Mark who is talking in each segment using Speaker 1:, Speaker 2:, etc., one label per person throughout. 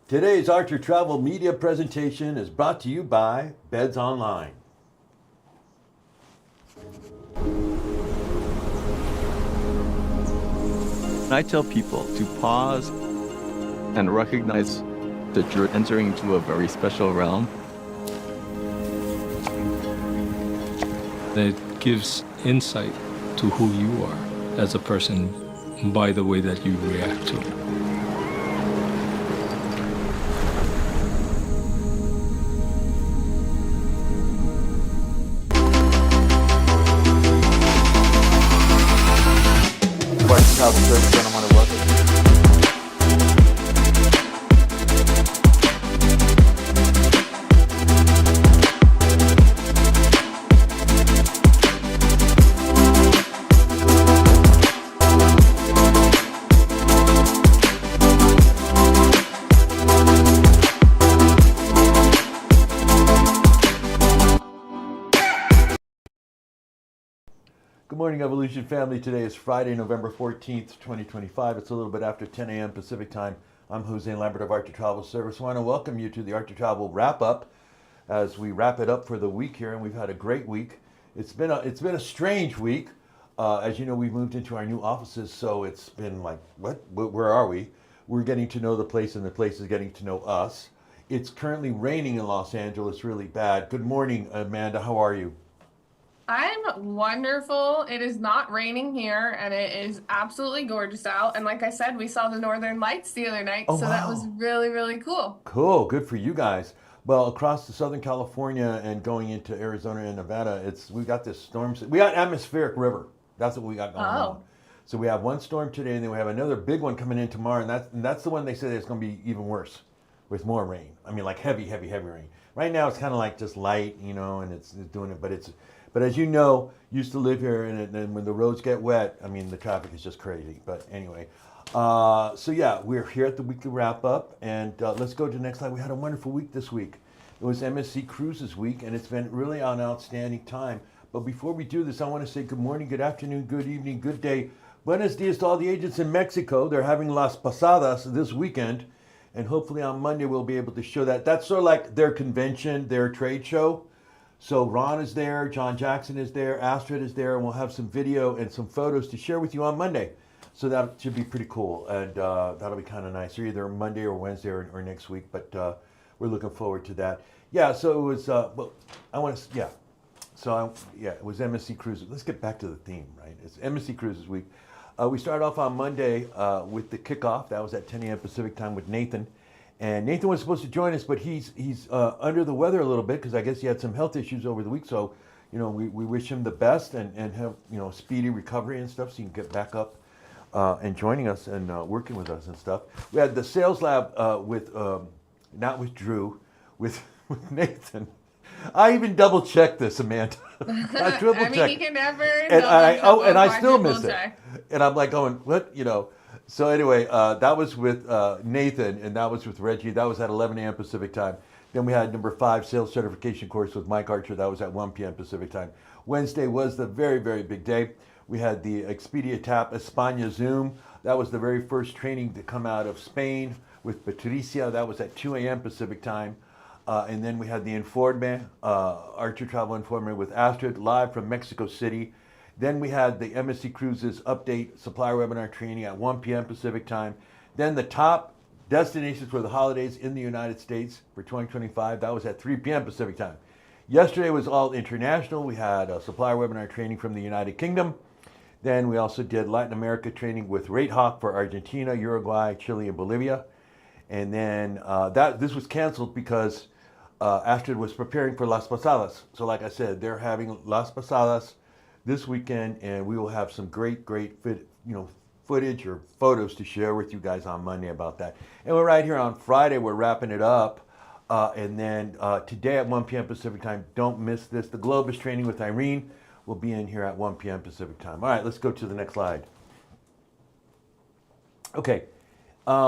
Speaker 1: Today's Archer Travel Media presentation is brought to you by Beds Online.
Speaker 2: I tell people to pause and recognize that you're entering into a very special realm.
Speaker 3: It gives insight to who you are as a person by the way that you react to it.
Speaker 2: Archer Travel Service, and I want to welcome you.
Speaker 1: Good morning, Evolution family. Today is Friday, November 14th, 2025. It's a little bit after 10 a.m. Pacific time. I'm Jose Lambert of Archer Travel Service. I want to welcome you to the Archer Travel wrap up as we wrap it up for the week here, and we've had a great week. It's been a strange week. As you know, we've moved into our new offices, so it's been like, where are we? We're getting to know the place, and the place is getting to know us. It's currently raining in Los Angeles really bad. Good morning, Amanda. How are you?
Speaker 4: I'm wonderful. It is not raining here and it is absolutely gorgeous out. And like I said, we saw the Northern Lights the other night,
Speaker 1: Oh,
Speaker 4: so that was
Speaker 1: wow.
Speaker 4: really, really cool.
Speaker 1: Cool, good for you guys. Well, across the Southern California and going into Arizona and Nevada, we got this storm. We got atmospheric river. That's what we got going on.
Speaker 4: Oh,
Speaker 1: So we have one storm today, and then we have another big one coming in tomorrow, and that's the one they say that's going to be even worse, with more rain. I mean, like heavy, heavy, heavy rain. Right now, it's kind of like just light, and it's doing it. But as you know, used to live here, and when the roads get wet, I mean, the traffic is just crazy. But anyway, so yeah, we're here at the weekly wrap up, and let's go to the next slide. We had a wonderful week this week. It was MSC Cruises week, and it's been really an outstanding time. But before we do this, I want to say good morning, good afternoon, good evening, good day. Buenos dias to all the agents in Mexico. They're having Las Pasadas this weekend, and hopefully on Monday we'll be able to show that. That's sort of like their convention, their trade show. So Ron is there, John Jackson is there, Astrid is there, and we'll have some video and some photos to share with you on Monday. So that should be pretty cool, and that'll be kind of nice. Or either Monday or Wednesday or next week, but we're looking forward to that. Yeah, so it was, well, I want to, yeah. Yeah, it was MSC Cruises. Let's get back to the theme, right? It's MSC Cruises week. We started off on Monday with the kickoff. That was at 10 a.m. Pacific time with Nathan. And Nathan was supposed to join us, but he's under the weather a little bit because I guess he had some health issues over the week. So, we wish him the best and have, speedy recovery and stuff so he can get back up and joining us and working with us and stuff. We had the sales lab with, not with Drew, with Nathan. I even double checked this, Amanda. I triple
Speaker 4: I mean,
Speaker 1: checked.
Speaker 4: you can never
Speaker 1: And I still miss
Speaker 4: quadruple
Speaker 1: it.
Speaker 4: check.
Speaker 1: And I'm like going, what? So anyway, that was with Nathan, and that was with Reggie. That was at 11 a.m. Pacific time. Then we had number 5 sales certification course with Mike Archer. That was at 1 p.m. Pacific time. Wednesday was the very, very big day. We had the Expedia TAP España Zoom. That was the very first training to come out of Spain with Patricia. That was at 2 a.m. Pacific time. And then we had the Informe, Archer Travel Informe with Astrid, live from Mexico City. Then we had the MSC Cruises update supplier webinar training at 1 p.m. Pacific time. Then the top destinations for the holidays in the United States for 2025. That was at 3 p.m. Pacific time. Yesterday was all international. We had a supplier webinar training from the United Kingdom. Then we also did Latin America training with Rate Hawk for Argentina, Uruguay, Chile, and Bolivia. And then this was canceled because Astrid was preparing for Las Pasadas. So like I said, they're having Las Pasadas this weekend, and we will have some great footage or photos to share with you guys on Monday about that. And we're right here on Friday. We're wrapping it up. And then today at 1 p.m. Pacific time, don't miss this. The Globus training with Irene will be in here at 1 p.m. Pacific time. All right, let's go to the next slide. Okay.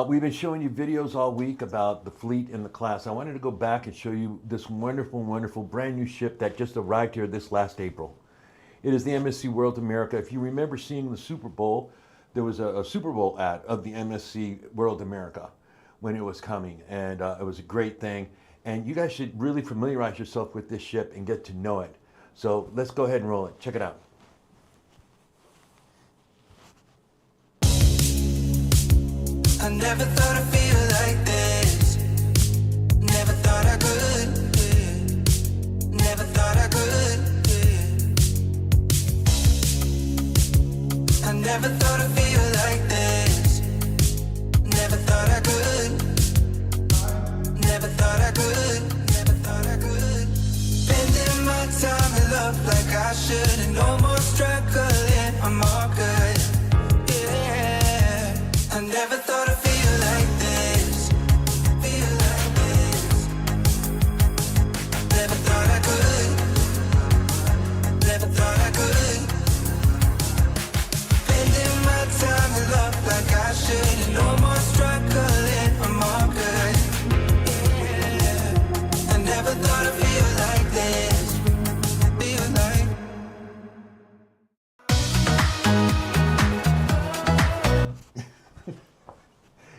Speaker 1: We've been showing you videos all week about the fleet and the class. I wanted to go back and show you this wonderful, wonderful brand new ship that just arrived here this last April. It is the MSC World America. If you remember seeing the Super Bowl, there was a Super Bowl ad of the MSC World America. when it was coming, and it was a great thing. And you guys should really familiarize yourself with this ship and get to know it. So let's go ahead and roll it. Check it out.
Speaker 5: I never thought I'd feel like this. Never thought I could. Yeah. Never thought I could. Yeah. I never thought I'd feel like this. Never thought I could. Never thought I could. Never thought I could. Spending my time in love like I should, and no more struggling. I'm all good. Yeah. I never thought I'd feel like this. Feel like this. Never thought I could. Never thought I could. Spending my time in love like I should, and no more struggling. I'm all good. Yeah. I never thought I'd feel like this. Feel like.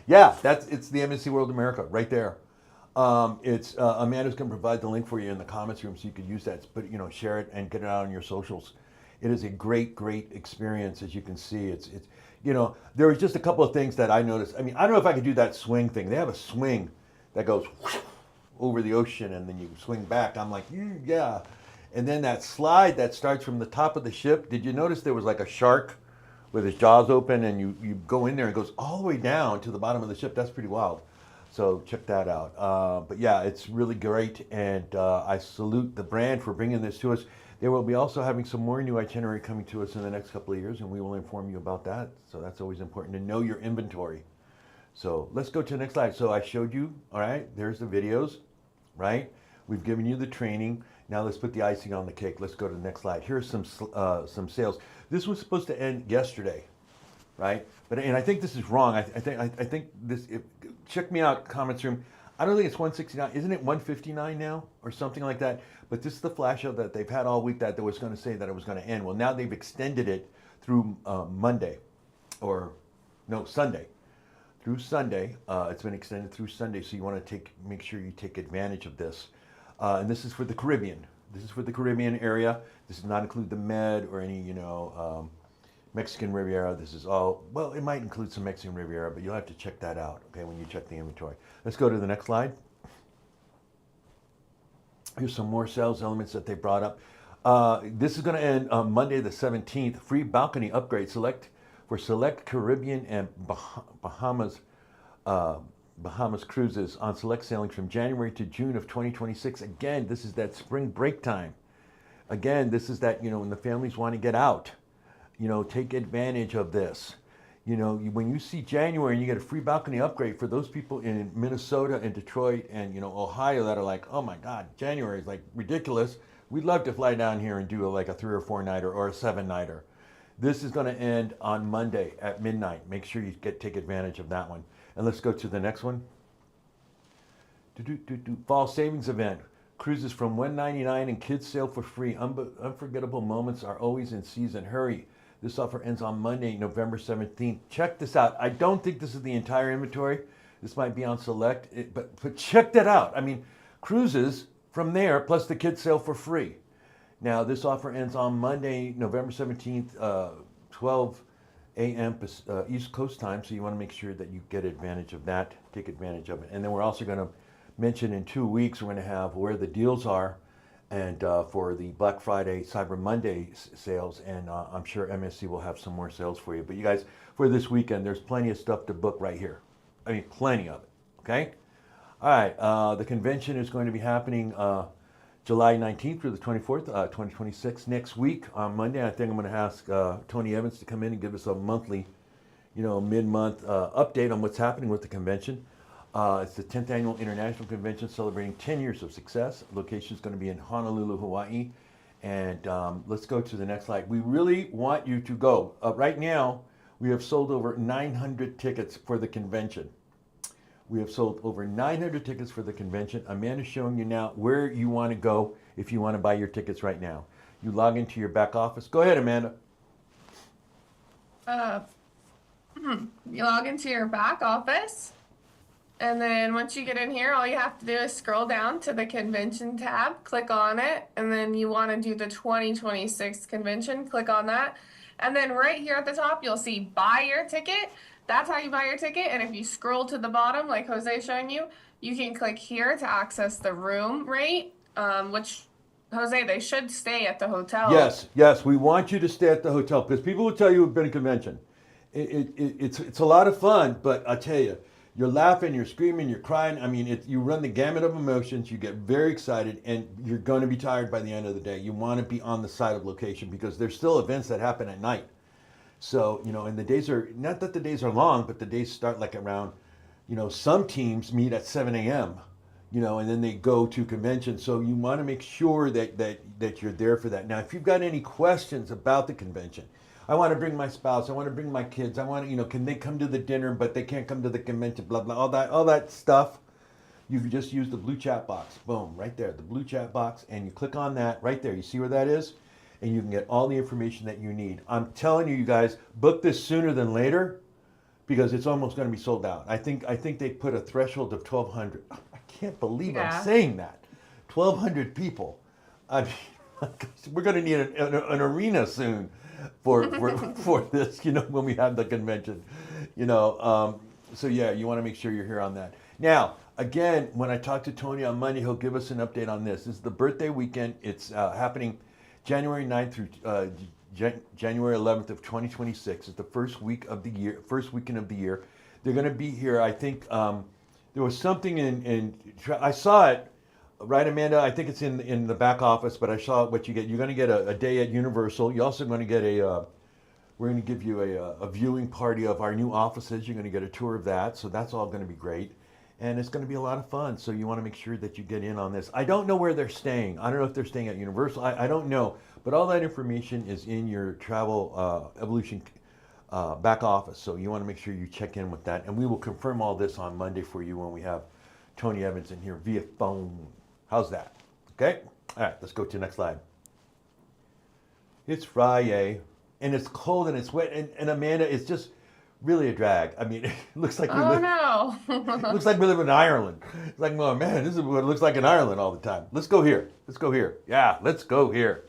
Speaker 1: Yeah, it's the MSC World America right there. It's Amanda's going to provide the link for you in the comments room so you could use that. But share it and get it out on your socials. It is a great experience, as you can see. It's there was just a couple of things that I noticed. I mean, I don't know if I could do that swing thing. They have a swing that goes over the ocean and then you swing back. I'm like, yeah. And then that slide that starts from the top of the ship. Did you notice there was like a shark with his jaws open, and you go in there and it goes all the way down to the bottom of the ship? That's pretty wild. So check that out. But yeah, it's really great, and I salute the brand for bringing this to us. They will be also having some more new itinerary coming to us in the next couple of years, and we will inform you about that. So that's always important to know your inventory. So let's go to the next slide. So I showed you, all right, there's the videos, right? We've given you the training. Now let's put the icing on the cake. Let's go to the next slide. Here's some sales. This was supposed to end yesterday, right? And I think this is wrong. I think this. Check me out, comments room. I don't think it's 169. Isn't it 159 now or something like that? But this is the flash out that they've had all week that they was going to say that it was going to end. Well, now they've extended it through Monday, or no, Sunday. Through Sunday, it's been extended through Sunday. So you want to make sure you take advantage of this. And this is for the Caribbean. This is for the Caribbean area. This does not include the Med or any, Mexican Riviera. This is all, well, it might include some Mexican Riviera, but you'll have to check that out, okay, when you check the inventory. Let's go to the next slide. Here's some more sales elements that they brought up. This is going to end on Monday the 17th. Free balcony upgrade for select Caribbean and Bahamas cruises on select sailings from January to June of 2026. Again, this is that spring break time. Again, this is that, when the families want to get out, take advantage of this. When you see January and you get a free balcony upgrade for those people in Minnesota and Detroit and, Ohio that are like, oh my God, January is like ridiculous. We'd love to fly down here and do like a 3 or 4 nighter or a 7 nighter. This is going to end on Monday at midnight. Make sure you take advantage of that one. And let's go to the next one. Fall savings event. Cruises from $199 and kids sail for free. Unforgettable moments are always in season. Hurry. This offer ends on Monday, November 17th. Check this out. I don't think this is the entire inventory. This might be on select, but check that out. I mean, cruises from there, plus the kids sail for free. Now, this offer ends on Monday, November 17th, 12 a.m. East Coast time, so you want to make sure that you get advantage of that, take advantage of it. And then we're also going to mention in 2 weeks, we're going to have where the deals are and for the Black Friday, Cyber Monday sales, and I'm sure MSC will have some more sales for you. But you guys, for this weekend, there's plenty of stuff to book right here. I mean, plenty of it, okay? All right, the convention is going to be happening July 19th through the 24th, 2026. Next week, on Monday, I think I'm going to ask Tony Evans to come in and give us a monthly, mid-month update on what's happening with the convention. It's the 10th Annual International Convention celebrating 10 years of success. Location is going to be in Honolulu, Hawaii. And let's go to the next slide. We really want you to go. Right now, we have sold over 900 tickets for the convention. We have sold over 900 tickets for the convention. Amanda's showing you now where you want to go if you want to buy your tickets right now. You log into your back office. Go ahead, Amanda.
Speaker 4: You log into your back office. And then once you get in here, all you have to do is scroll down to the convention tab, click on it, and then you want to do the 2026 convention, click on that. And then right here at the top, you'll see buy your ticket. That's how you buy your ticket. And if you scroll to the bottom, like Jose's showing you, you can click here to access the room rate, which, Jose, they should stay at the hotel.
Speaker 1: Yes, we want you to stay at the hotel because people will tell you we've been to convention. It's a lot of fun, but I tell you, you're laughing, you're screaming, you're crying. I mean, you run the gamut of emotions. You get very excited, and you're going to be tired by the end of the day. You want to be on the side of location because there's still events that happen at night. So, and the days are, not that the days are long, but the days start like around, some teams meet at 7 a.m., and then they go to convention. So you want to make sure that you're there for that. Now, if you've got any questions about the convention, I want to bring my spouse, I want to bring my kids, I want to, can they come to the dinner, but they can't come to the convention, blah, blah, all that stuff. You can just use the blue chat box. Boom, right there, the blue chat box, and you click on that right there. You see where that is? And you can get all the information that you need. I'm telling you guys, book this sooner than later because it's almost going to be sold out. I think they put a threshold of 1,200. I can't believe I'm saying that. 1,200 people. I mean, we're going to need an arena soon for this, when we have the convention. So yeah, you want to make sure you're here on that. Now, again, when I talk to Tony on Monday, he'll give us an update on this. This is the birthday weekend. It's happening January 9th through January 11th of 2026. It's the first weekend of the year. They're going to be here. I think there was something I saw it, right, Amanda? I think it's in the back office, but I saw what you get. You're going to get a day at Universal. You're also going to get we're going to give you a viewing party of our new offices. You're going to get a tour of that. So that's all going to be great. And it's going to be a lot of fun. So you want to make sure that you get in on this. I don't know where they're staying. I don't know if they're staying at Universal. I don't know. But all that information is in your Travel Evolution back office. So you want to make sure you check in with that. And we will confirm all this on Monday for you when we have Tony Evans in here via phone. How's that? Okay? All right, let's go to the next slide. It's Friday, and it's cold and it's wet. And Amanda, it's just really a drag. I mean, it looks like
Speaker 4: it
Speaker 1: looks like we live in Ireland. It's like, oh man, this is what it looks like in Ireland all the time. Let's go here. Yeah, let's go here.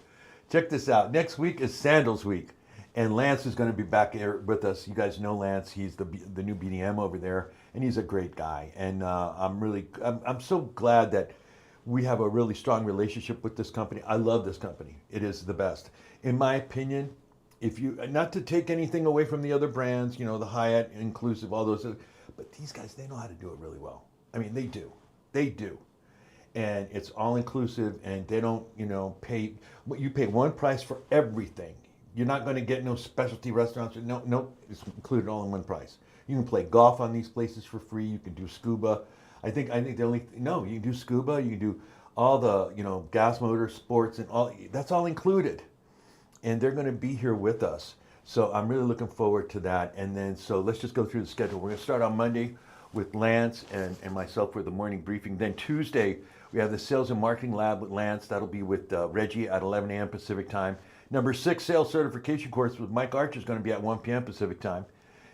Speaker 1: Check this out. Next week is Sandals Week, and Lance is going to be back here with us. You guys know Lance. He's the new BDM over there, and he's a great guy. And I'm so glad that we have a really strong relationship with this company. I love this company. It is the best. In my opinion, if you, not to take anything away from the other brands, the Hyatt, Inclusive, all those, but these guys, they know how to do it really well. I mean, they do. And it's all inclusive, and they don't, pay, you pay one price for everything. You're not going to get no specialty restaurants. No, it's included all in one price. You can play golf on these places for free. You can do scuba. I think you can do scuba. You can do all the, gas motor sports and all. That's all included. And they're going to be here with us. So I'm really looking forward to that. And then, so let's just go through the schedule. We're going to start on Monday with Lance and myself for the morning briefing. Then Tuesday, we have the Sales and Marketing Lab with Lance. That'll be with Reggie at 11 a.m. Pacific time. Number 6 Sales Certification Course with Mike Archer is going to be at 1 p.m. Pacific time.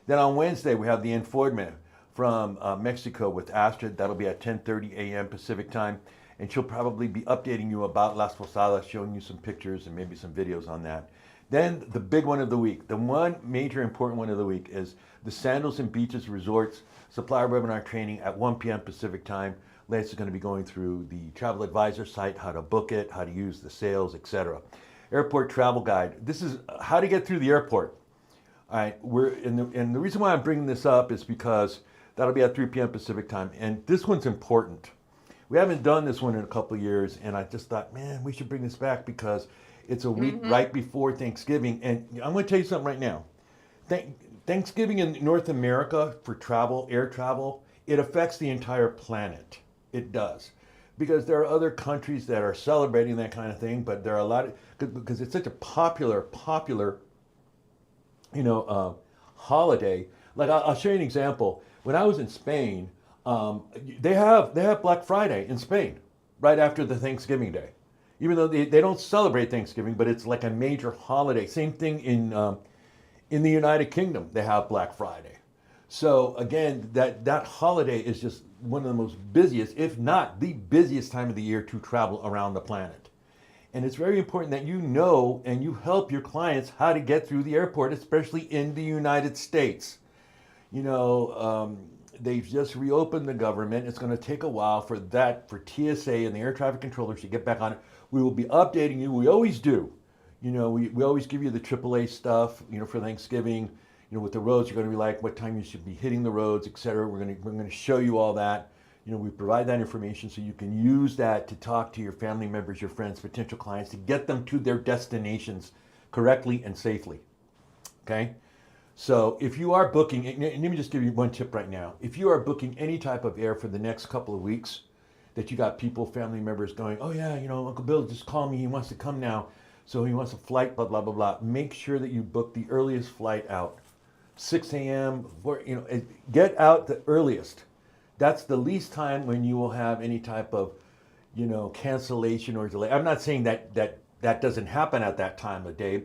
Speaker 1: Then on Wednesday, we have the Informe from Mexico with Astrid. That'll be at 10:30 a.m. Pacific time. And she'll probably be updating you about Las Posadas, showing you some pictures and maybe some videos on that. Then the big one of the week, the one major important one of the week is the Sandals and Beaches Resorts Supplier Webinar Training at 1 p.m. Pacific time. Lance is going to be going through the Travel Advisor site, how to book it, how to use the sales, etc. Airport Travel Guide. This is how to get through the airport. All right, and the reason why I'm bringing this up is because that'll be at 3 p.m. Pacific time. And this one's important. We haven't done this one in a couple of years, and I just thought, man, we should bring this back because it's a week right before Thanksgiving. And I'm going to tell you something right now. Thanksgiving in North America for travel, air travel, it affects the entire planet. It does. Because there are other countries that are celebrating that kind of thing, but there are a lot because it's such a popular, holiday. Like I'll show you an example. When I was in Spain, they have Black Friday in Spain right after the Thanksgiving Day, even though they don't celebrate Thanksgiving, but it's like a major holiday. Same thing in the United Kingdom, they have Black Friday. So again, that holiday is just one of the most busiest, if not the busiest time of the year to travel around the planet. And it's very important that you know and you help your clients how to get through the airport, especially in the United States. You know, they've just reopened the government. It's going to take a while for TSA and the air traffic controllers to get back on it. We will be updating you. We always do. You know, we always give you the AAA stuff, you know, for Thanksgiving, you know, what the roads are going to be like, what time you should be hitting the roads, etc. We're going to show you all that. You know, we provide that information so you can use that to talk to your family members, your friends, potential clients, to get them to their destinations correctly and safely. Okay? So if you are booking, and let me just give you one tip right now. If you are booking any type of air for the next couple of weeks, that you got people, family members going, oh yeah, you know, Uncle Bill just called me, he wants to come now, so he wants a flight, blah, blah, blah, blah. Make sure that you book the earliest flight out. 6 a.m., you know, get out the earliest. That's the least time when you will have any type of, you know, cancellation or delay. I'm not saying that doesn't happen at that time of day,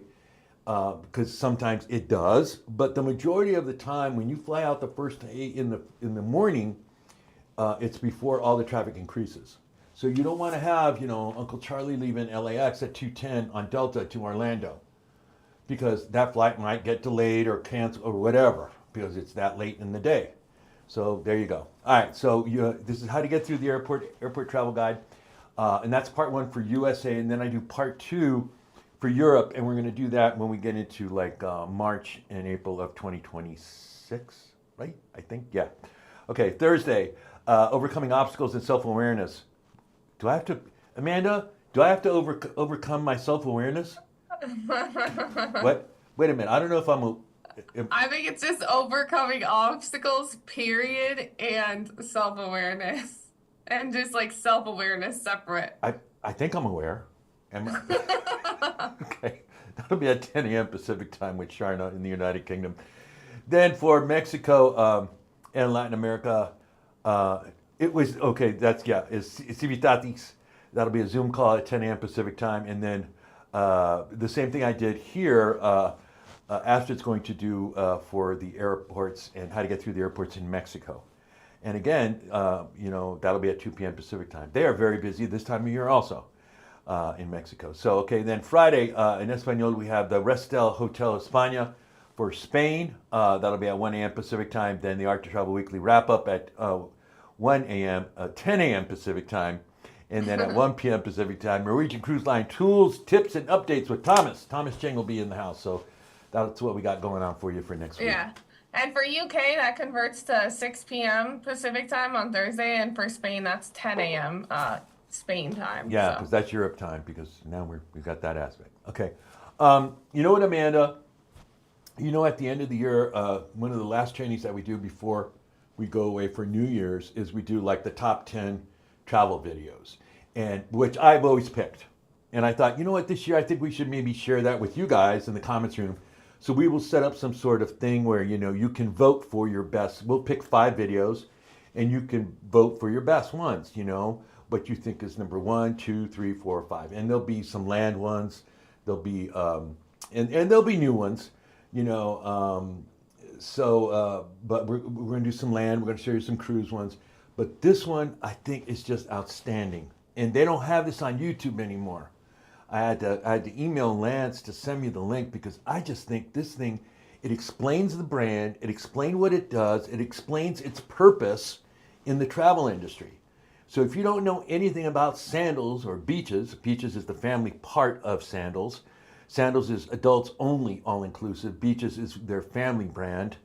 Speaker 1: because sometimes it does. But the majority of the time, when you fly out the first day in the morning, it's before all the traffic increases. So you don't want to have, you know, Uncle Charlie leaving LAX at 2:10 on Delta to Orlando, because that flight might get delayed or canceled or whatever, because it's that late in the day. So there you go. All right, so this is how to get through the airport travel guide. And that's part 1 for USA. And then I do part 2 for Europe. And we're going to do that when we get into like March and April of 2026, right? I think, yeah. Okay, Thursday, overcoming obstacles and self-awareness. Do I have to, Amanda, do I have to overcome my self-awareness? What? Wait a minute. I don't know if
Speaker 4: I think it's just overcoming obstacles, period, and self-awareness. And just like self-awareness separate.
Speaker 1: I think I'm aware. Am I? Okay. That'll be at 10 a.m. Pacific time with Sharna in the United Kingdom. Then for Mexico and Latin America, it was, okay, that's, yeah, it's Civitatis. That'll be a Zoom call at 10 a.m. Pacific time. And then the same thing I did here, Astrid's going to do for the airports and how to get through the airports in Mexico. And again, you know, that'll be at 2 p.m. Pacific time. They are very busy this time of year also in Mexico. So, okay, then Friday in Espanol, we have the Restel Hotel España for Spain. That'll be at 1 a.m. Pacific time. Then the Art to Travel Weekly wrap-up at 10 a.m. Pacific time. And then at 1 p.m. Pacific time, Norwegian Cruise Line tools, tips, and updates with Thomas. Thomas Cheng will be in the house. So that's what we got going on for you for next week.
Speaker 4: Yeah. And for UK, that converts to 6 p.m. Pacific time on Thursday. And for Spain, that's 10 a.m. Spain time.
Speaker 1: Yeah, because that's Europe time, because now we've got that aspect. Okay. You know what, Amanda? You know, at the end of the year, one of the last trainings that we do before we go away for New Year's is we do like the top 10 travel videos, and which I've always picked. And I thought, you know what, this year I think we should maybe share that with you guys in the comments room. So we will set up some sort of thing where, you know, you can vote for your best. We'll pick 5 videos and you can vote for your best ones, you know, what you think is number 1, 2, 3, 4, 5. And there'll be some land ones. There'll be, and there'll be new ones, you know. But we're going to do some land. We're going to show you some cruise ones. But this one, I think, is just outstanding. And they don't have this on YouTube anymore. I had to email Lance to send me the link, because I just think this thing, it explains the brand, it explains what it does, it explains its purpose in the travel industry. So if you don't know anything about sandals or beaches, beaches is the family part of sandals. Sandals is adults only, all-inclusive. Beaches is their family brand.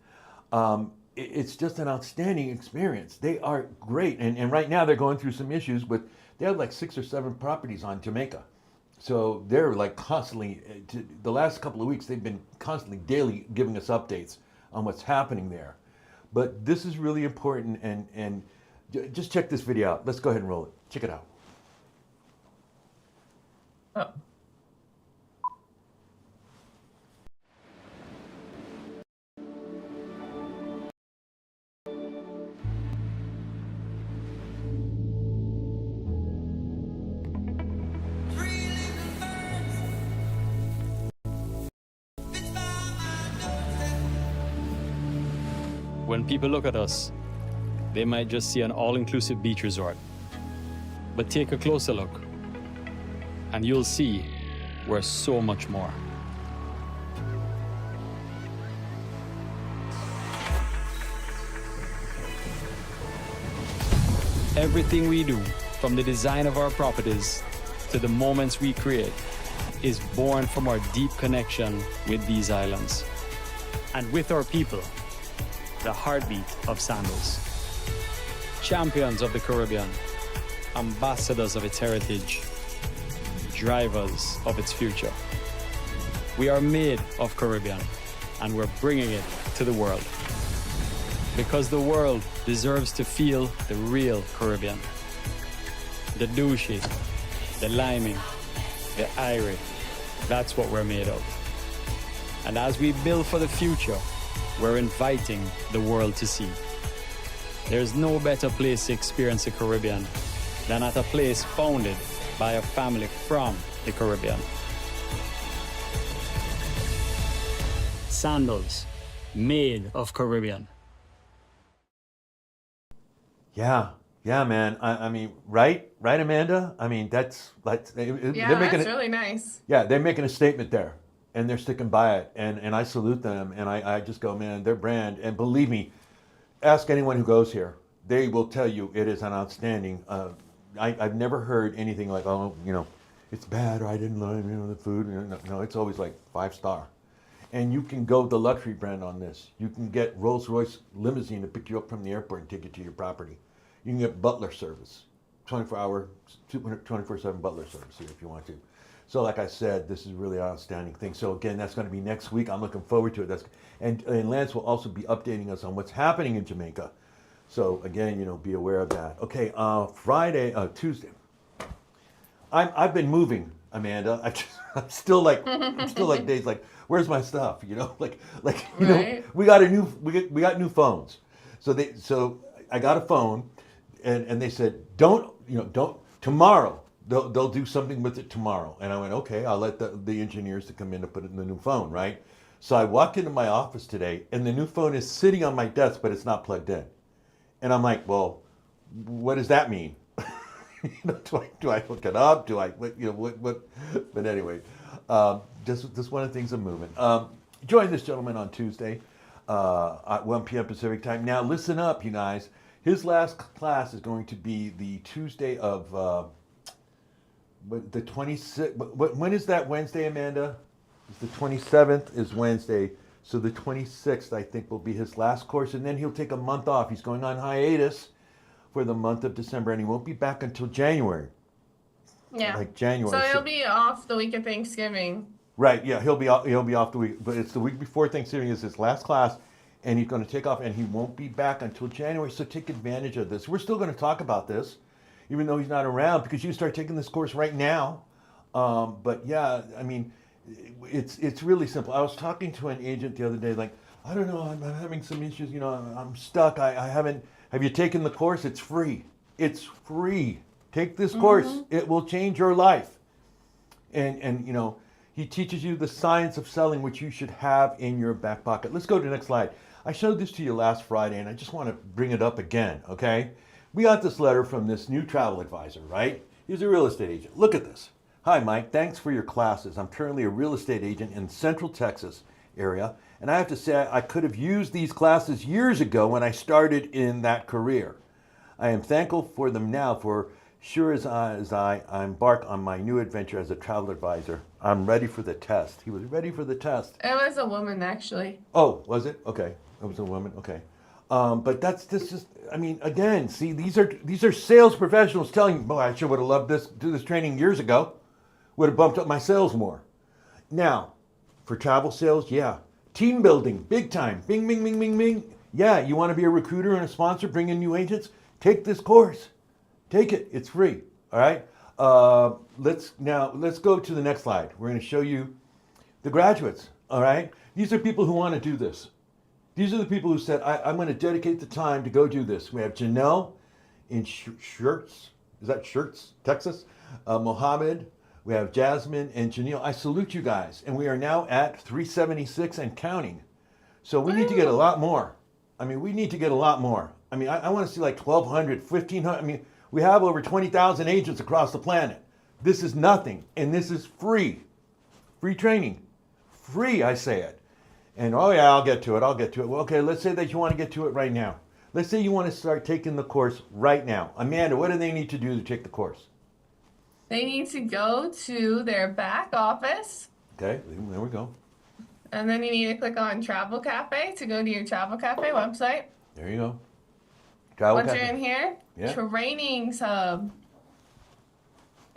Speaker 1: It's just an outstanding experience. They are great. And right now they're going through some issues with, they have like 6 or 7 properties on Jamaica. So they're like constantly, the last couple of weeks, they've been constantly daily giving us updates on what's happening there. But this is really important, and just check this video out. Let's go ahead and roll it. Check it out.
Speaker 4: Oh.
Speaker 6: When people look at us, they might just see an all-inclusive beach resort. But take a closer look, and you'll see we're so much more. Everything we do, from the design of our properties to the moments we create, is born from our deep connection with these islands. And with our people, the heartbeat of Sandals. Champions of the Caribbean, ambassadors of its heritage, drivers of its future. We are made of Caribbean, and we're bringing it to the world. Because the world deserves to feel the real Caribbean. The douchey, the liming, the irie, that's what we're made of. And as we build for the future, we're inviting the world to see. There's no better place to experience the Caribbean than at a place founded by a family from the Caribbean. Sandals, made of Caribbean.
Speaker 1: Yeah, man. I mean, right, Amanda? I mean, that's
Speaker 4: Yeah,
Speaker 1: they're making
Speaker 4: that's
Speaker 1: it.
Speaker 4: really nice.
Speaker 1: Yeah, they're making a statement there, and they're sticking by it, and I salute them, and I just go, man, their brand, and believe me, ask anyone who goes here, they will tell you it is an outstanding. I've never heard anything like, oh, it's bad, or I didn't like, the food. No, it's always like 5-star. And you can go the luxury brand on this. You can get Rolls-Royce limousine to pick you up from the airport and take you to your property. You can get butler service, 24-hour, 24/7 butler service here if you want to. So like I said, this is really an outstanding thing. So again, that's going to be next week. I'm looking forward to it. And Lance will also be updating us on what's happening in Jamaica. So again, be aware of that. Okay, Tuesday. I've been moving, Amanda. I'm still like days like, where's my stuff?
Speaker 4: Right.
Speaker 1: we got new phones. So I got a phone, and they said don't tomorrow. They'll do something with it tomorrow. And I went, okay, I'll let the engineers to come in to put it in the new phone, right? So I walked into my office today, and the new phone is sitting on my desk, but it's not plugged in. And I'm like, well, what does that mean? Do I hook it up? Do I, what? But anyway, just one of the things I'm moving. Join this gentleman on Tuesday at 1 p.m. Pacific time. Now listen up, you guys. His last class is going to be the Tuesday of the 26th. When is that Wednesday, Amanda? It's the 27th is Wednesday. So the 26th, I think, will be his last course. And then he'll take a month off. He's going on hiatus for the month of December, and he won't be back until January.
Speaker 4: Yeah.
Speaker 1: Like January.
Speaker 4: So he'll be off the week of Thanksgiving.
Speaker 1: Right, yeah, he'll be off the week, but it's the week before Thanksgiving is his last class, and he's going to take off, and he won't be back until January, so take advantage of this. We're still going to talk about this, even though he's not around, because you start taking this course right now. But yeah, I mean, it's really simple. I was talking to an agent the other day, like, I don't know, I'm having some issues, I'm stuck, I haven't, have you taken the course? It's free. It's free. Take this course. It will change your life. And he teaches you the science of selling, which you should have in your back pocket. Let's go to the next slide. I showed this to you last Friday, and I just want to bring it up again, okay? We got this letter from this new travel advisor, right? He's a real estate agent. Look at this. Hi, Mike. Thanks for your classes. I'm currently a real estate agent in Central Texas area, and I have to say I could have used these classes years ago when I started in that career. I am thankful for them now, for sure as I embark on my new adventure as a travel advisor. I'm ready for the test. He was ready for the test.
Speaker 4: It was a woman, actually.
Speaker 1: Oh, was it? Okay. It was a woman. Okay. But that's just, I mean, again, see, these are sales professionals telling you, boy, I sure would have loved do this training years ago. Would have bumped up my sales more. Now, for travel sales, yeah. Team building, big time. Bing, bing, bing, bing, bing. Yeah, you want to be a recruiter and a sponsor, bring in new agents? Take this course. Take it. It's free. All right. Let's go to the next slide. We're going to show you the graduates. All right. These are people who want to do this. These are the people who said, I'm going to dedicate the time to go do this. We have Janelle in Shirts. Is that Shirts, Texas? Mohammed. We have Jasmine and Janelle. I salute you guys. And we are now at 376 and counting. So we need to get a lot more. I mean, we need to get a lot more. I mean, I want to see like 1,200, 1,500. I mean, we have over 20,000 agents across the planet. This is nothing, and this is free. Free training. Free, I say it. And oh yeah, I'll get to it. Well, okay, let's say that you want to get to it right now. Let's say you want to start taking the course right now. Amanda, what do they need to do to take the course?
Speaker 4: They need to go to their back office,
Speaker 1: Okay, there we go.
Speaker 4: and then you need to click on Travel Cafe to go to your Travel Cafe website.
Speaker 1: There you go. Travel
Speaker 4: Once
Speaker 1: Cafe.
Speaker 4: you're in here,
Speaker 1: Yeah.
Speaker 4: Trainings Hub.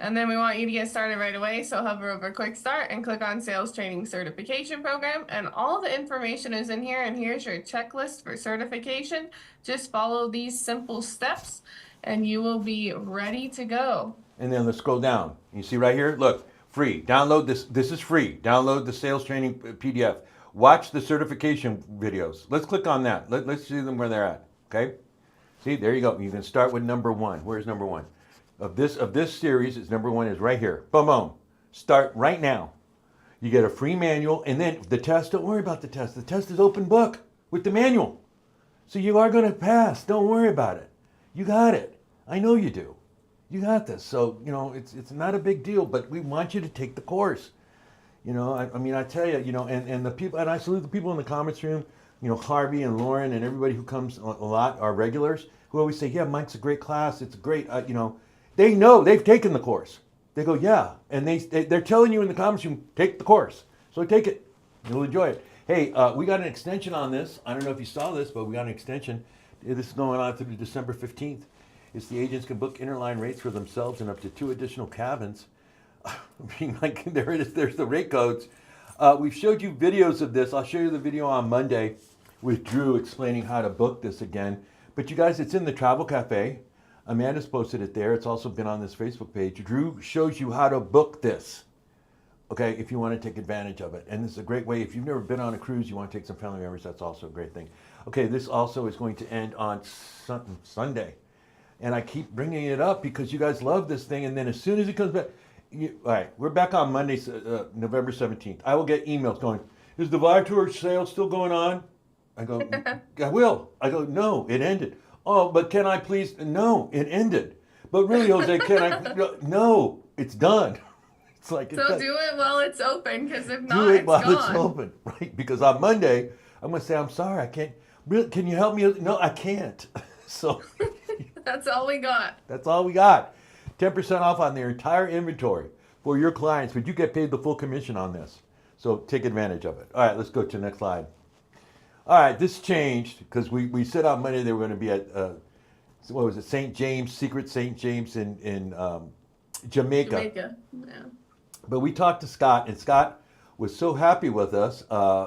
Speaker 4: And then we want you to get started right away, so hover over Quick Start and click on Sales Training Certification Program. And all the information is in here, and here's your checklist for certification. Just follow these simple steps, and you will be ready to go.
Speaker 1: And then let's scroll down. You see right here? Look, free. Download this. This is free. Download the sales training PDF. Watch the certification videos. Let's click on that. Let's see them where they're at. Okay? See, there you go. You can start with number one. Where's number one? Of this series, it's number one is right here. Boom, boom. Start right now. You get a free manual, and then the test. Don't worry about the test. The test is open book with the manual. So you are going to pass. Don't worry about it. You got it. I know you do. You got this. So, you know, it's not a big deal, but we want you to take the course. You know, I mean, I tell you, you know, and the people, and I salute the people in the comments room, you know, Harvey and Lauren and everybody who comes a lot, our regulars, who always say, yeah, Mike's a great class. It's great. You know, they know they've taken the course. They go, yeah. And they're telling you in the comments room, take the course. So take it. You'll enjoy it. Hey, we got an extension on this. I don't know if you saw this, but we got an extension. This is going on through December 15th. It's the agents can book interline rates for themselves and up to 2 additional cabins. Being like, there it is. There's the rate codes. We've showed you videos of this. I'll show you the video on Monday with Drew explaining how to book this again. But you guys, it's in the Travel Cafe. Amanda's posted it there. It's also been on this Facebook page. Drew shows you how to book this. Okay, if you want to take advantage of it. And this is a great way. If you've never been on a cruise, you want to take some family members, that's also a great thing. Okay, this also is going to end on Sunday. And I keep bringing it up because you guys love this thing. And then as soon as it comes back, all right, we're back on Monday, November 17th. I will get emails going, is the Vive Tour sale still going on? I go, I will. I go, no, it ended. Oh, but can I please? No, it ended. But really, Jose, can I? No, it's done. It's like
Speaker 4: So do it while it's open, because if
Speaker 1: do
Speaker 4: not,
Speaker 1: it
Speaker 4: it's
Speaker 1: while
Speaker 4: gone.
Speaker 1: it's open, right? Because on Monday, I'm gonna say, I'm sorry, I can't. Really, can you help me? No, I can't. So
Speaker 4: That's all we got.
Speaker 1: that's all we got. 10% off on their entire inventory for your clients, but you get paid the full commission on this. So take advantage of it. All right, let's go to the next slide. All right, this changed because we said on Monday they were going to be at, what was it, St. James, Secret St. James in Jamaica.
Speaker 4: Jamaica. Yeah.
Speaker 1: But we talked to Scott, and Scott was so happy with us.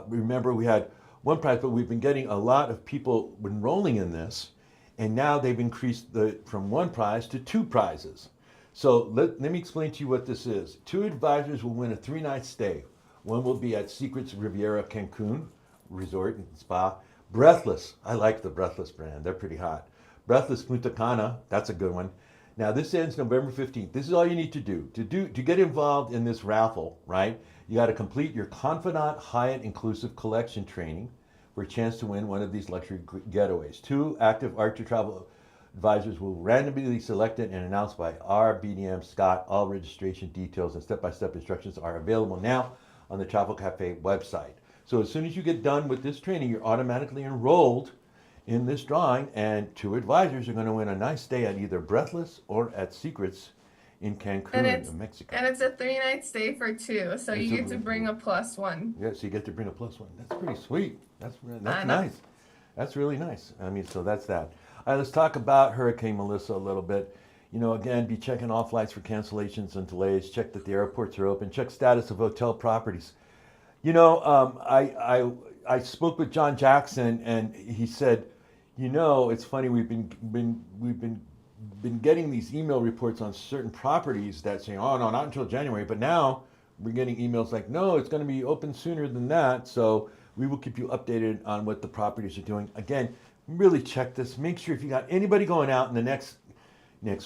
Speaker 1: Remember, we had one prize, but we've been getting a lot of people enrolling in this, and now they've increased from 1 prize to 2 prizes. So let me explain to you what this is. 2 advisors will win a 3-night stay. One will be at Secrets Riviera Cancun Resort and Spa. Breathless, I like the Breathless brand. They're pretty hot. Breathless Punta Cana, that's a good one. Now this ends November 15th. This is all you need to do. To get involved in this raffle, right? You got to complete your Confidant Hyatt Inclusive Collection training for a chance to win one of these luxury getaways. 2 active Archer Travel advisors will randomly be selected and announced by our BDM Scott. All registration details and step-by-step instructions are available now on the Travel Cafe website. So as soon as you get done with this training, you're automatically enrolled in this drawing, and 2 advisors are going to win a nice stay at either Breathless or at Secrets in Cancun, Mexico.
Speaker 4: And it's a 3-night stay for 2, so you
Speaker 1: It's a-
Speaker 4: get to bring a +1.
Speaker 1: Yeah, so you get to bring a +1. That's pretty sweet. That's
Speaker 4: I know.
Speaker 1: nice. That's really nice. I mean, so that's that. All right, let's talk about Hurricane Melissa a little bit. You know, again, be checking all flights for cancellations and delays. Check that the airports are open. Check status of hotel properties. You know, I spoke with John Jackson, and he said, you know, it's funny, we've been getting these email reports on certain properties that say, oh no, not until January, but now we're getting emails like, no, it's going to be open sooner than that. So we will keep you updated on what the properties are doing. Again, really check this. Make sure if you got anybody going out in the next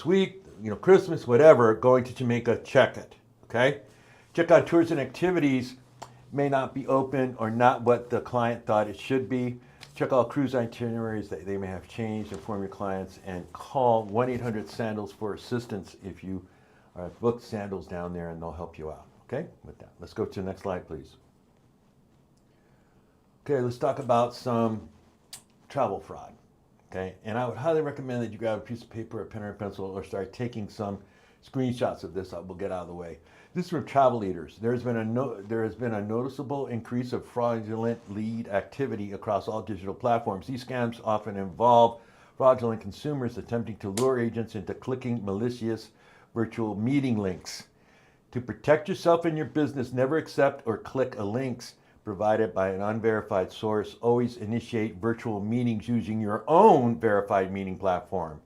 Speaker 1: week, you know, Christmas, whatever, going to Jamaica, check it. Okay, check out tours and activities. May not be open or not what the client thought it should be. check all cruise itineraries that they may have changed, inform your clients, and call 1-800-SANDALS for assistance if you booked sandals down there, and they'll help you out. Okay, with that, let's go to the next slide, please. Okay, let's talk about some travel fraud. Okay, and I would highly recommend that you grab a piece of paper, a pen, or a pencil, or start taking some screenshots of this. We'll get out of the way. This is from Travel Leaders. There has been a noticeable increase of fraudulent lead activity across all digital platforms. These scams often involve fraudulent consumers attempting to lure agents into clicking malicious virtual meeting links. To protect yourself and your business, never accept or click links provided by an unverified source. Always initiate virtual meetings using your own verified meeting platform.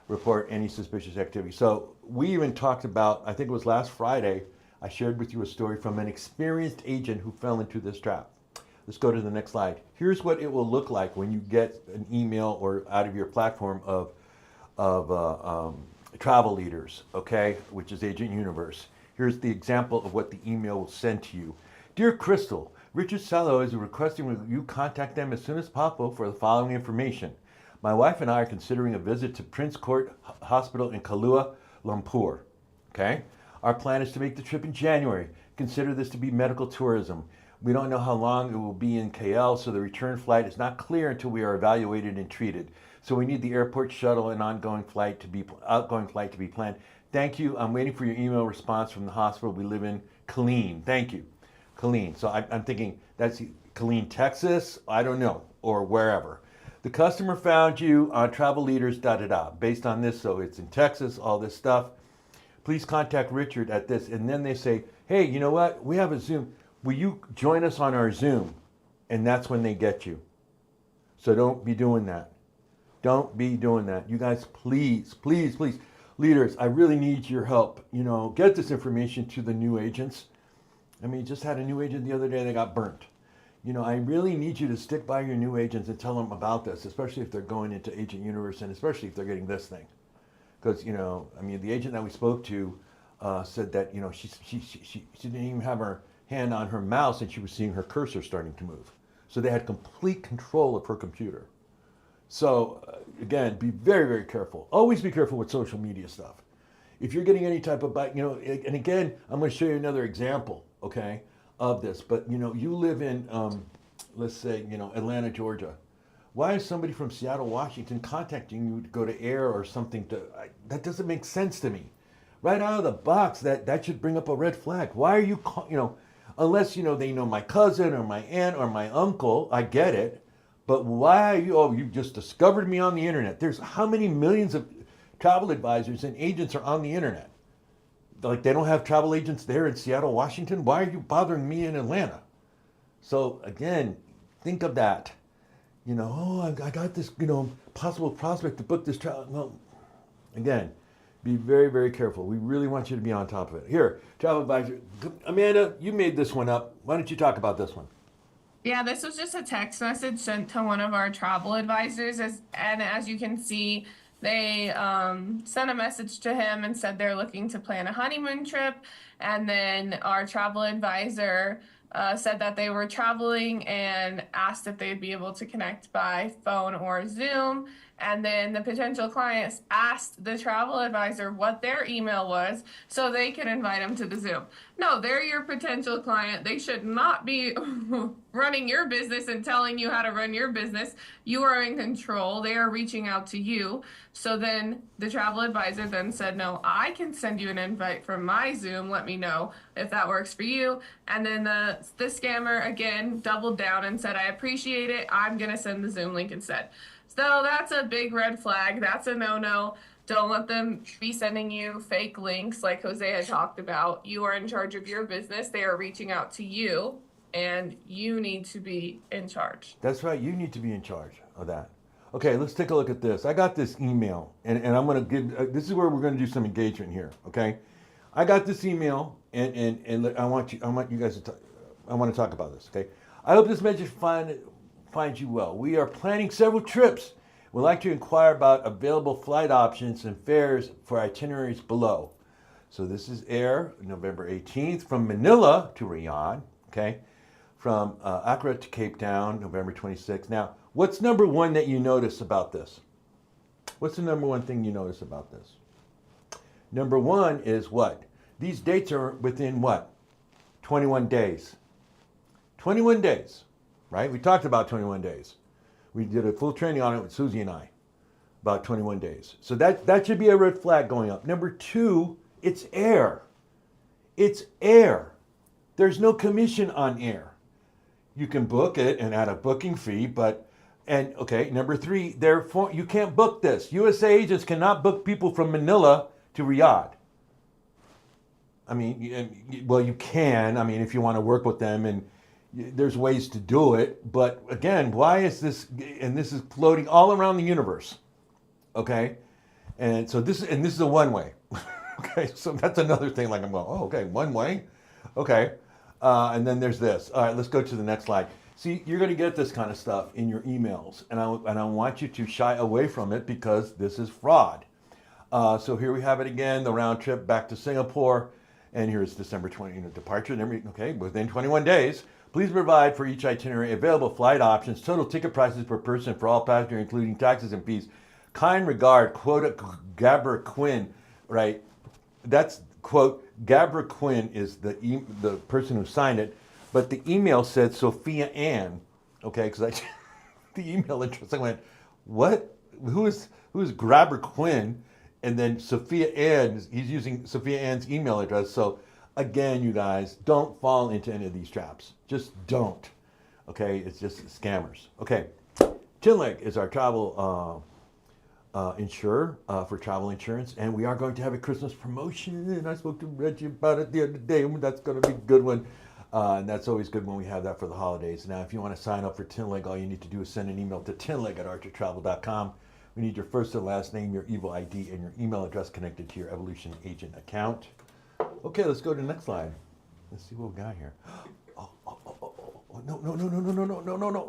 Speaker 1: Report any suspicious activity. So we even talked about, I think it was last Friday, I shared with you a story from an experienced agent who fell into this trap. Let's go to the next slide. Here's what it will look like when you get an email or out of your platform of Travel Leaders, okay, which is Agent Universe. Here's the example of what the email will send to you. Dear Crystal, Richard Sello is requesting you contact them as soon as possible for the following information. My wife and I are considering a visit to Prince Court Hospital in Kuala Lumpur. Okay? Our plan is to make the trip in January. Consider this to be medical tourism. We don't know how long it will be in KL, so the return flight is not clear until we are evaluated and treated. So we need the airport shuttle and outgoing flight to be planned. Thank you. I'm waiting for your email response from the hospital we live in, Killeen. Thank you. Killeen. So I'm thinking that's Killeen, Texas, I don't know, or wherever. The customer found you on Travel Leaders, based on this, so it's in Texas, all this stuff. Please contact Richard at this. And then they say, hey, you know what? We have a Zoom. Will you join us on our Zoom? And that's when they get you. So don't be doing that. Don't be doing that. You guys, please, please, please. Leaders, I really need your help. You know, get this information to the new agents. I mean, just had a new agent the other day that got burnt. You know, I really need you to stick by your new agents and tell them about this, especially if they're going into Agent Universe and especially if they're getting this thing. Because, you know, I mean, the agent that we spoke to said that, you know, she didn't even have her hand on her mouse and she was seeing her cursor starting to move. So they had complete control of her computer. So, again, be very, very careful. Always be careful with social media stuff. If you're getting any type of, you know, and again, I'm going to show you another example, okay, of this. But, you know, you live in, let's say, you know, Atlanta, Georgia. Why is somebody from Seattle, Washington contacting you to go to air or something? That doesn't make sense to me. Right out of the box, that should bring up a red flag. Why are you, you know, unless, you know, they know my cousin or my aunt or my uncle, I get it. But why are you, oh, you just discovered me on the internet. There's how many millions of travel advisors and agents are on the internet? Like they don't have travel agents there in Seattle, Washington? Why are you bothering me in Atlanta? So again, think of that. You know, oh, I got this, you know, possible prospect to book this travel. Well, again, be very, very careful. We really want you to be on top of it. Here, travel advisor, Amanda, you made this one up. Why don't you talk about this one?
Speaker 4: Yeah, this was just a text message sent to one of our travel advisors, and as you can see, they sent a message to him and said they're looking to plan a honeymoon trip, and then our travel advisor said that they were traveling and asked if they'd be able to connect by phone or Zoom. And then the potential clients asked the travel advisor what their email was so they could invite them to the Zoom. No, they're your potential client. They should not be running your business and telling you how to run your business. You are in control. They are reaching out to you. So then the travel advisor then said, no, I can send you an invite from my Zoom. Let me know if that works for you. And then the scammer again doubled down and said, I appreciate it. I'm going to send the Zoom link instead. So that's a big red flag. That's a no-no. Don't let them be sending you fake links like Jose had talked about. You are in charge of your business. They are reaching out to you, and you need to be in charge.
Speaker 1: That's right. You need to be in charge of that. Okay, let's take a look at this. I got this email, and I'm going to give, this is where we're going to do some engagement here, okay? I got this email, and I want you guys to talk, I want to talk about this, okay? I hope this message finds you well. We are planning several trips. We'd like to inquire about available flight options and fares for itineraries below. So this is air November 18th from Manila to Riyadh, okay? from Accra to Cape Town, November 26th. Now, what's number one that you notice about this? What's the number one thing you notice about this? Number one is what? These dates are within what? 21 days. 21 days, right? We talked about 21 days. We did a full training on it with Susie and I, about 21 days. So that should be a red flag going up. Number two, it's air. It's air. There's no commission on air. You can book it and add a booking fee, okay, number three, therefore you can't book this. USA agents cannot book people from Manila to Riyadh. I mean, well, you can. I mean, if you want to work with them, and there's ways to do it. But again, why is this? And this is floating all around the universe. Okay, and so this is a one way. Okay, so that's another thing. Like I'm going, oh, okay, one way. Okay, and then there's this. All right, let's go to the next slide. See, you're going to get this kind of stuff in your emails, and I want you to shy away from it because this is fraud. So here we have it again, the round trip back to Singapore, and here's December 20, departure. Okay, within 21 days, please provide for each itinerary available flight options, total ticket prices per person for all passengers, including taxes and fees. Kind regard, quote, Gabra Quinn, right? That's, quote, Gabra Quinn is the person who signed it, but the email said Sophia Ann, okay, because the email address, I went, what? Who is Gabra Quinn? And then Sophia Ann, he's using Sophia Ann's email address. So again, you guys, don't fall into any of these traps. Just don't. Okay, it's just scammers. Okay, Tinleg is our travel insurer for travel insurance, and we are going to have a Christmas promotion. And I spoke to Reggie about it the other day. That's going to be a good one. And that's always good when we have that for the holidays. Now, if you want to sign up for Tinleg, all you need to do is send an email to tinleg@archertravel.com. We need your first and last name, your EVO ID, and your email address connected to your Evolution Agent account. Okay, let's go to the next slide. Let's see what we got here. Oh, no.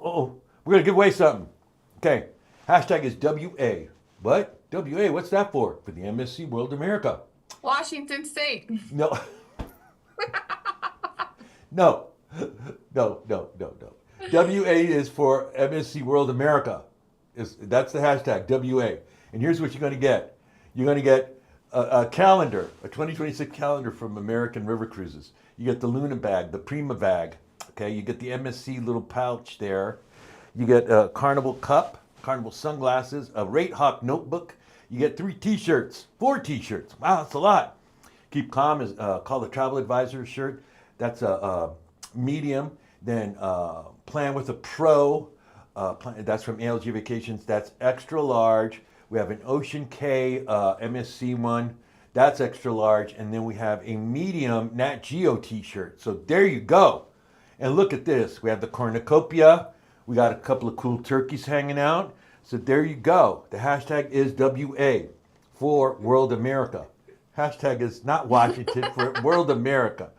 Speaker 1: Oh, we're going to give away something. Okay, hashtag is WA. What? WA, what's that for? For the MSC World America.
Speaker 4: Washington State.
Speaker 1: No. No. WA is for MSC World America. That's the hashtag, WA. And here's what you're going to get. You're going to get a calendar, a 2026 calendar from American River Cruises. You get the Luna bag, the Prima bag. Okay, you get the MSC little pouch there. You get a Carnival cup, Carnival sunglasses, a Rate Hawk notebook. You get 4 t-shirts. Wow, that's a lot. Keep Calm is called the Travel Advisor shirt. That's a medium. Then Plan with a Pro. That's from ALG Vacations. That's extra large. We have an Ocean K MSC one. That's extra large. And then we have a medium Nat Geo t-shirt. So there you go. And look at this. We have the cornucopia. We got a couple of cool turkeys hanging out. So there you go. The hashtag is WA for World America. Hashtag is not Washington for World America.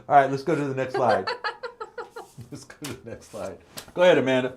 Speaker 1: All right, let's go to the next slide. Go ahead, Amanda.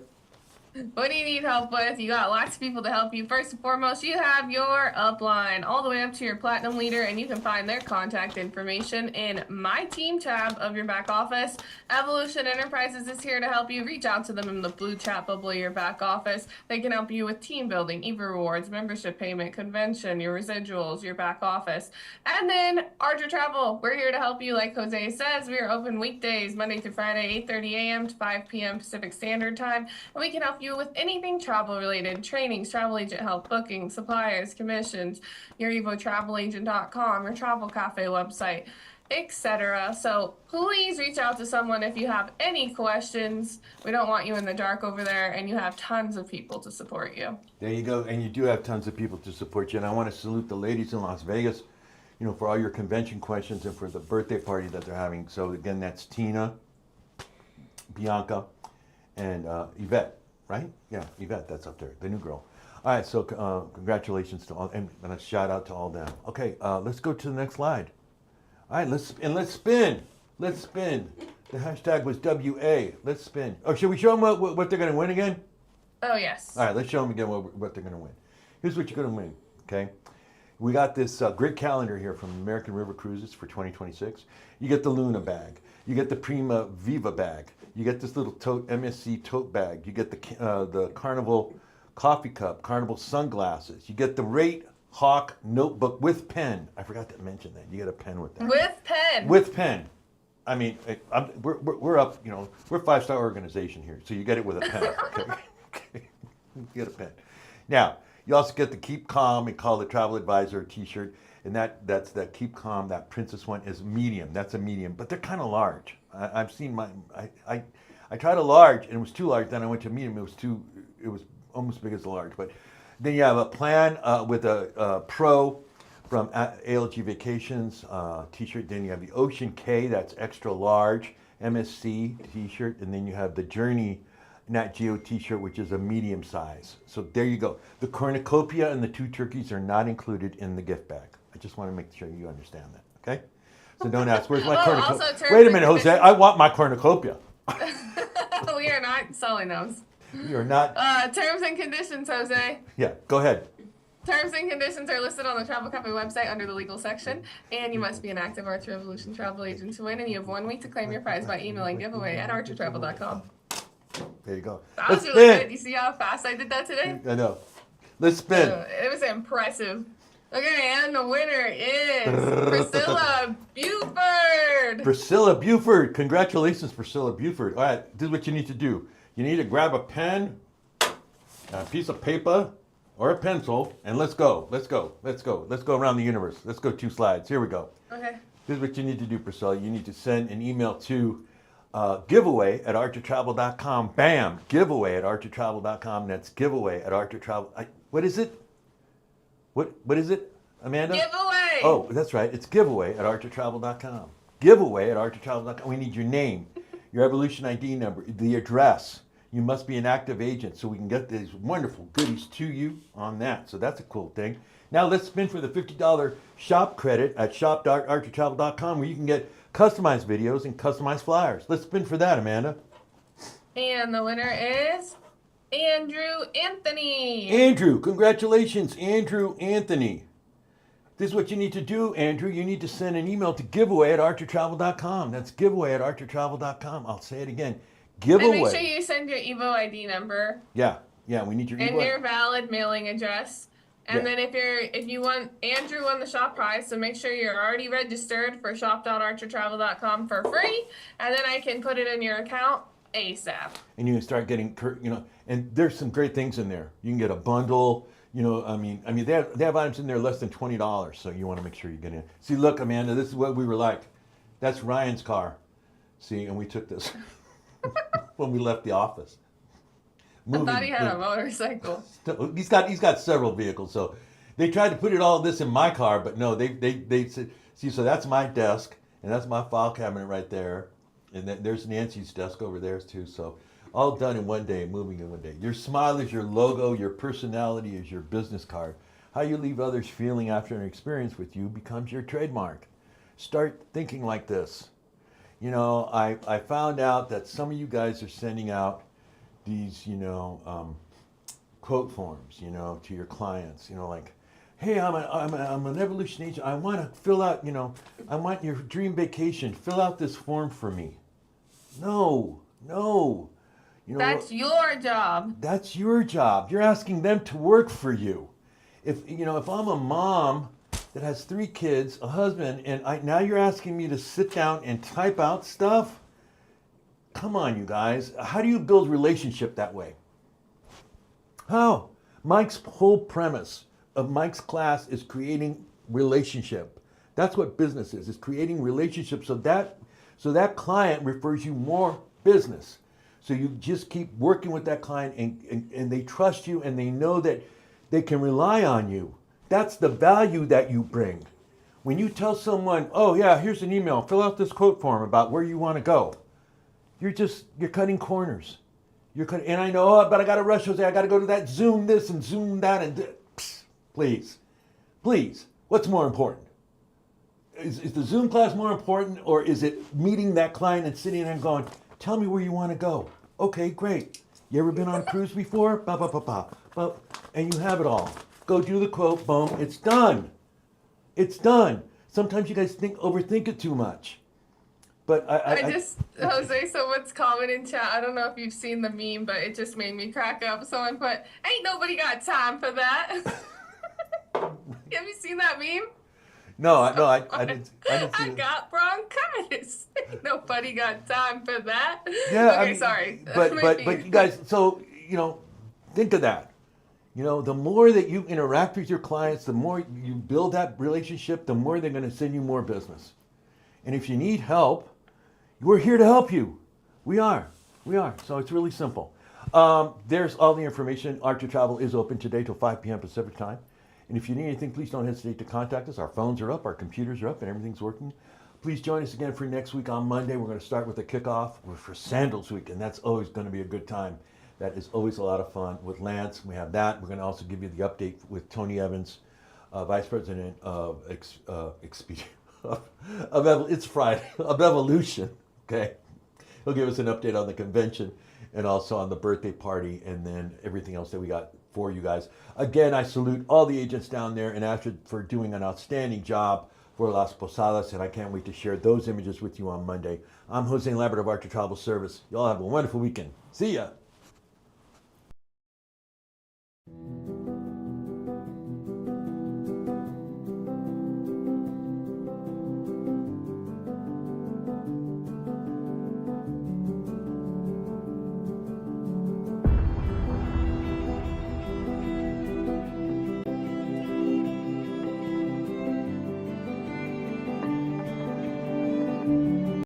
Speaker 4: What do you need help with? You got lots of people to help you. First and foremost, you have your upline all the way up to your platinum leader, and you can find their contact information in My Team tab of your back office. Evolution Enterprises is here to help you. Reach out to them in the blue chat bubble of your back office. They can help you with team building, EVA rewards, membership payment, convention, your residuals, your back office. And then Archer Travel, we're here to help you. Like Jose says, we are open weekdays, Monday through Friday, 8:30 a.m. to 5 p.m. Pacific Standard Time, and we can help you with anything travel related, trainings, travel agent help, booking, suppliers, commissions, your EvoTravelAgent.com, your Travel Cafe website, etc. So please reach out to someone if you have any questions. We don't want you in the dark over there, and you have tons of people to support you.
Speaker 1: There you go, and you do have tons of people to support you. And I want to salute the ladies in Las Vegas, for all your convention questions and for the birthday party that they're having. So again, that's Tina, Bianca, and Yvette. Right? Yeah, Yvette, that's up there, the new girl. All right, so congratulations to all, and a shout out to all them. Okay, let's go to the next slide. All right, let's spin. The hashtag was WA. Let's spin. Oh, should we show them what they're going to win again?
Speaker 4: Oh, yes.
Speaker 1: All right, let's show them again what they're going to win. Here's what you're going to win, okay? We got this great calendar here from American River Cruises for 2026. You get the Luna bag. You get the Prima Viva bag. You get this little tote, MSC tote bag. You get the Carnival coffee cup, Carnival sunglasses. You get the Rate Hawk notebook with pen. I forgot to mention that. You get a pen with that.
Speaker 4: With pen.
Speaker 1: With pen. I mean, we're up, you know, we're a 5-star organization here, so you get it with a pen. Okay? You get a pen. Now, you also get the Keep Calm and Call the Travel Advisor t-shirt, and that's that Keep Calm, that Princess one is medium. That's a medium, but they're kind of large. I've seen I tried a large, and it was too large. Then I went to medium. It was almost big as a large. But then you have a plan with a Pro from ALG Vacations t-shirt. Then you have the Ocean K, that's extra large MSC t-shirt, and then you have the Journey Nat Geo t-shirt, which is a medium size. So there you go. The cornucopia and the 2 turkeys are not included in the gift bag. I just want to make sure you understand that. Okay? So don't ask, where's my cornucopia?
Speaker 4: also terms
Speaker 1: Wait a
Speaker 4: and
Speaker 1: minute, Jose.
Speaker 4: conditions.
Speaker 1: I want my cornucopia.
Speaker 4: We are not selling those.
Speaker 1: You're not.
Speaker 4: Terms and conditions, Jose.
Speaker 1: Yeah, go ahead.
Speaker 4: Terms and conditions are listed on the Travel Company website under the legal section, and you must be an active Archer Revolution travel agent to win, and you have 1 week to claim your prize by emailing giveaway@archertravel.com.
Speaker 1: There you go.
Speaker 4: That was
Speaker 1: Let's
Speaker 4: really
Speaker 1: spin.
Speaker 4: good. You see how fast I did that today?
Speaker 1: I know. Let's spin.
Speaker 4: It was impressive. Okay, and the winner is Priscilla Buford.
Speaker 1: Priscilla Buford. Congratulations, Priscilla Buford. All right, this is what you need to do. You need to grab a pen, a piece of paper, or a pencil, and let's go. Let's go. Let's go. Let's go around the universe. Let's go 2 slides. Here we go.
Speaker 4: Okay.
Speaker 1: This is what you need to do, Priscilla. You need to send an email to giveaway@archertravel.com. Bam! Giveaway@archertravel.com. That's giveaway@archertravel. What is it? What is it, Amanda?
Speaker 4: Giveaway.
Speaker 1: Oh, that's right. It's giveaway@archertravel.com. Giveaway@archertravel.com. We need your name, your Evolution ID number, the address. You must be an active agent so we can get these wonderful goodies to you on that. So that's a cool thing. Now let's spin for the $50 shop credit at shop.archertravel.com, where you can get customized videos and customized flyers. Let's spin for that, Amanda.
Speaker 4: And the winner is Andrew Anthony.
Speaker 1: Andrew, congratulations, Andrew Anthony. This is what you need to do, Andrew. You need to send an email to giveaway@archertravel.com. That's giveaway@archertravel.com. I'll say it again. Giveaway.
Speaker 4: And make sure you send your Evo ID number
Speaker 1: Yeah, we need your
Speaker 4: and
Speaker 1: email.
Speaker 4: your valid mailing address. And
Speaker 1: Yeah.
Speaker 4: then if you want, Andrew won the shop prize, so make sure you're already registered for shop.archertravel.com for free, and then I can put it in your account ASAP.
Speaker 1: And you can start getting, and there's some great things in there. You can get a bundle. I mean, they have items in there less than $20, so you want to make sure you get in. See, look, Amanda, this is what we were like. That's Ryan's car. See, and we took this when we left the office.
Speaker 4: I thought he had a motorcycle.
Speaker 1: He's got several vehicles, so they tried to put all this in my car, but no, they said, see, so that's my desk, and that's my file cabinet right there, and then there's Nancy's desk over there too. So all done in one day, moving in one day. Your smile is your logo, your personality is your business card. How you leave others feeling after an experience with you becomes your trademark. Start thinking like this. I found out that some of you guys are sending out these, quote forms, to your clients, like, hey, I'm an evolution agent. I want to fill out, I want your dream vacation. Fill out this form for me. No.
Speaker 4: That's your job.
Speaker 1: That's your job. You're asking them to work for you. If I'm a mom that has 3 kids, a husband, and now you're asking me to sit down and type out stuff? Come on, you guys. How do you build relationship that way? How? Mike's whole premise of Mike's class is creating relationship. That's what business is creating relationships so that client refers you more business. So you just keep working with that client and they trust you and they know that they can rely on you. That's the value that you bring. When you tell someone, oh yeah, here's an email, fill out this quote form about where you want to go. You're cutting corners. And I know, but I got to rush, Jose. I got to go to that Zoom this and Zoom that. And psst, please, what's more important? Is the Zoom class more important, or is it meeting that client and sitting there and going, tell me where you want to go? Okay, great. You ever been on a cruise before? And you have it all. Go do the quote, boom, it's done. It's done. Sometimes you guys overthink it too much. But
Speaker 4: Jose, someone's comment in chat. I don't know if you've seen the meme, but it just made me crack up. Someone put, "Ain't nobody got time for that." Have you seen that meme?
Speaker 1: no, I didn't. I didn't see
Speaker 4: I
Speaker 1: it.
Speaker 4: got bronchitis. Ain't nobody got time for that.
Speaker 1: Yeah,
Speaker 4: Okay,
Speaker 1: I mean,
Speaker 4: sorry.
Speaker 1: But you guys, so think of that. The more that you interact with your clients, the more you build that relationship, the more they're going to send you more business. And if you need help, we're here to help you. We are. So it's really simple. There's all the information. Archer Travel is open today till 5 p.m. Pacific time. And if you need anything, please don't hesitate to contact us. Our phones are up, our computers are up, and everything's working. Please join us again for next week on Monday. We're going to start with a kickoff for Sandals Week, and that's always going to be a good time. That is always a lot of fun. With Lance, we have that. We're going to also give you the update with Tony Evans, Vice President of Expedia. It's Friday, of Evolution, okay? He'll give us an update on the convention and also on the birthday party and then everything else that we got for you guys. Again, I salute all the agents down there and ask you for doing an outstanding job for Las Posadas, and I can't wait to share those images with you on Monday. I'm Jose Lambert of Archer Travel Service. Y'all have a wonderful weekend. See ya.